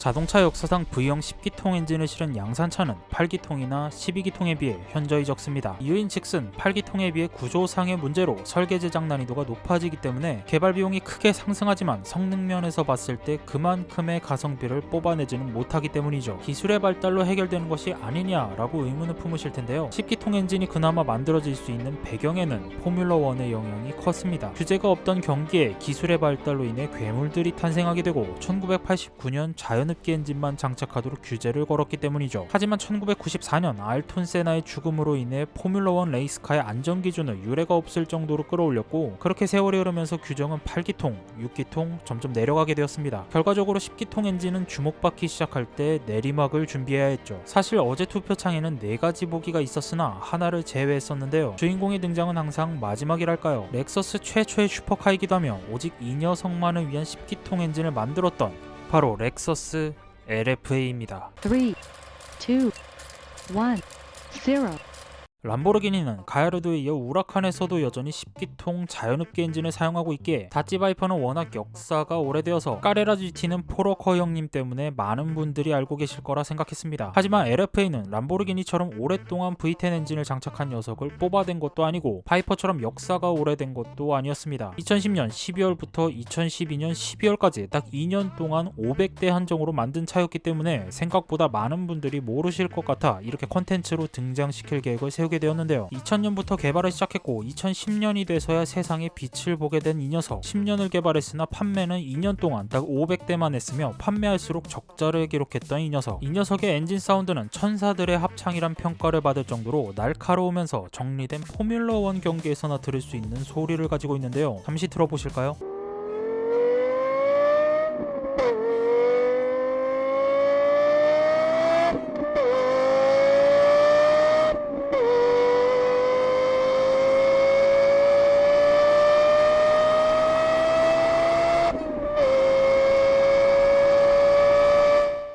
자동차 역사상 V형 10기통 엔진을 실은 양산차는 8기통이나 12기통에 비해 현저히 적습니다. 이유인즉슨 8기통에 비해 구조상의 문제로 설계 제작 난이도가 높아지기 때문에 개발 비용이 크게 상승하지만 성능 면에서 봤을 때 그만큼의 가성비를 뽑아내지는 못하기 때문이죠. 기술의 발달로 해결되는 것이 아니냐라고 의문을 품으실 텐데요. 10기통 엔진이 그나마 만들어질 수 있는 배경에는 포뮬러1의 영향이 컸습니다. 규제가 없던 경기에 기술의 발달로 인해 괴물들이 탄생하게 되고 1989년 자연흡기 엔진만 장착하도록 규제를 걸었기 때문이죠. 하지만 1994년 아일톤 세나의 죽음으로 인해 포뮬러1 레이스카의 안전기준을 유례가 없을 정도로 끌어올렸고, 그렇게 세월이 흐르면서 규정은 8기통, 6기통 점점 내려가게 되었습니다. 결과적으로 10기통 엔진은 주목받기 시작할 때 내리막을 준비해야 했죠. 사실 어제 투표창에는 4가지 보기가 있었으나 하나를 제외했었는데요. 주인공의 등장은 항상 마지막이랄까요. 렉서스 최초의 슈퍼카이기도 하며 오직 이 녀석만을 위한 10기통 엔진을 만들었던 바로 렉서스 LFA입니다. 3, 2, 1, 0. 람보르기니는 가야르도에 이어 우라칸에서도 여전히 10기통 자연흡기 엔진을 사용하고 있기에 다찌 바이퍼는 워낙 역사가 오래되어서 까레라 GT는 포러커 형님 때문에 많은 분들이 알고 계실 거라 생각했습니다. 하지만 LFA는 람보르기니처럼 오랫동안 V10 엔진을 장착한 녀석을 뽑아댄 것도 아니고 바이퍼처럼 역사가 오래된 것도 아니었습니다. 2010년 12월부터 2012년 12월까지 딱 2년 동안 500대 한정으로 만든 차였기 때문에 생각보다 많은 분들이 모르실 것 같아 이렇게 콘텐츠로 등장시킬 계획을 세우게 되었는데요. 2000년부터 개발을 시작했고 2010년이 돼서야 세상에 빛을 보게 된 이 녀석. 10년을 개발했으나 판매는 2년 동안 딱 500대만 했으며 판매할수록 적자를 기록했던 이 녀석. 이 녀석의 엔진 사운드는 천사들의 합창이란 평가를 받을 정도로 날카로우면서 정리된 포뮬러1 경기에서나 들을 수 있는 소리를 가지고 있는데요. 잠시 들어보실까요?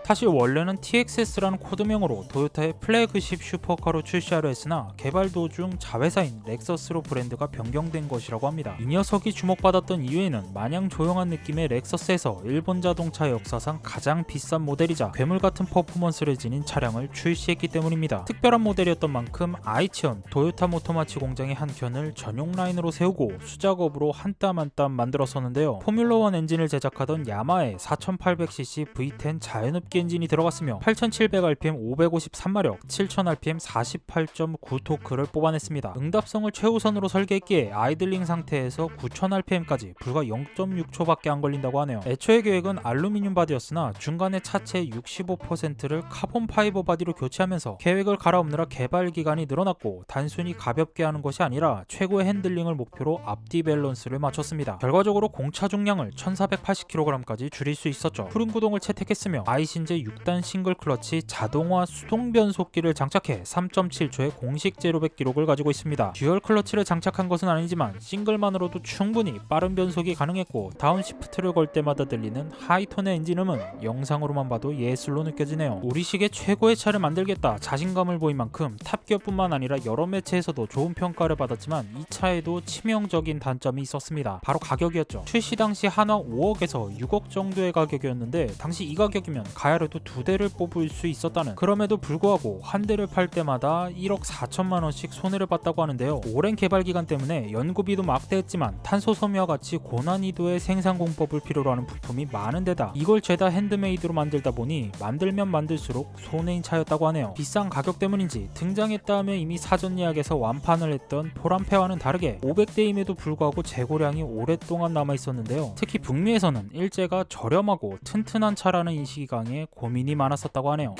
사실 원래는 TXS라는 코드명으로 도요타의 플래그십 슈퍼카로 출시하려 했으나 개발 도중 자회사인 렉서스로 브랜드가 변경된 것이라고 합니다. 이 녀석이 주목받았던 이유에는 마냥 조용한 느낌의 렉서스에서 일본 자동차 역사상 가장 비싼 모델이자 괴물같은 퍼포먼스를 지닌 차량을 출시했기 때문입니다. 특별한 모델이었던 만큼 아이치현 도요타 모터마치 공장의 한 켠을 전용 라인으로 세우고 수작업으로 한 땀 한 땀 만들었었는데요. 포뮬러1 엔진을 제작하던 야마의 4800cc V10 자연흡기 엔진이 들어갔으며 8700rpm 553마력 7000rpm 48.9토크를 뽑아냈습니다. 응답성을 최우선으로 설계했기에 아이들링 상태에서 9000rpm까지 불과 0.6초밖에 안 걸린다고 하네요. 애초의 계획은 알루미늄 바디였으나 중간에 차체 65%를 카본 파이버 바디로 교체하면서 계획을 갈아엎느라 개발 기간이 늘어났고 단순히 가볍게 하는 것이 아니라 최고의 핸들링을 목표로 앞뒤 밸런스를 맞췄습니다. 결과적으로 공차 중량을 1480kg까지 줄일 수 있었죠. 푸른 구동을 채택했으며 아이신제 6단 싱글 클러치 자동화 수동 변속기를 장착해 3.7초의 공식 제로백 기록을 가지고 있습니다. 듀얼 클러치를 장착한 것은 아니지만 싱글만으로도 충분히 빠른 변속이 가능했고 다운시프트를 걸 때마다 들리는 하이톤의 엔진음은 영상으로만 봐도 예술로 느껴지네요. 우리식의 최고의 차를 만들겠다 자신감을 보인 만큼 탑기어뿐만 아니라 여러 매체에서도 좋은 평가를 받았지만 이 차에도 치명적인 단점이 있었습니다. 바로 가격이었죠. 출시 당시 한화 5억에서 6억 정도의 가격이었는데 당시 이 가격이면 가야르도 2대를 뽑을 수 있었다는. 그럼에도 불구하고 한 대를 팔 때마다 1억 4천만원씩 손해를 봤다고 하는데요. 오랜 개발 기간 때문에 연구비도 막대했지만 탄소 섬유와 같이 고난이도의 생산 공법을 필요로 하는 부품이 많은 데다 이걸 죄다 핸드메이드로 만들다 보니 만들면 만들수록 손해인 차였다고 하네요. 비싼 가격 때문인지 등장했다 하면 이미 사전 예약에서 완판을 했던 포란페와는 다르게 500대임에도 불구하고 재고량이 오랫동안 남아있었는데요. 특히 북미에서는 일제가 저렴하고 튼튼한 차라는 인식이 강해 고민이 많았었다고 하네요.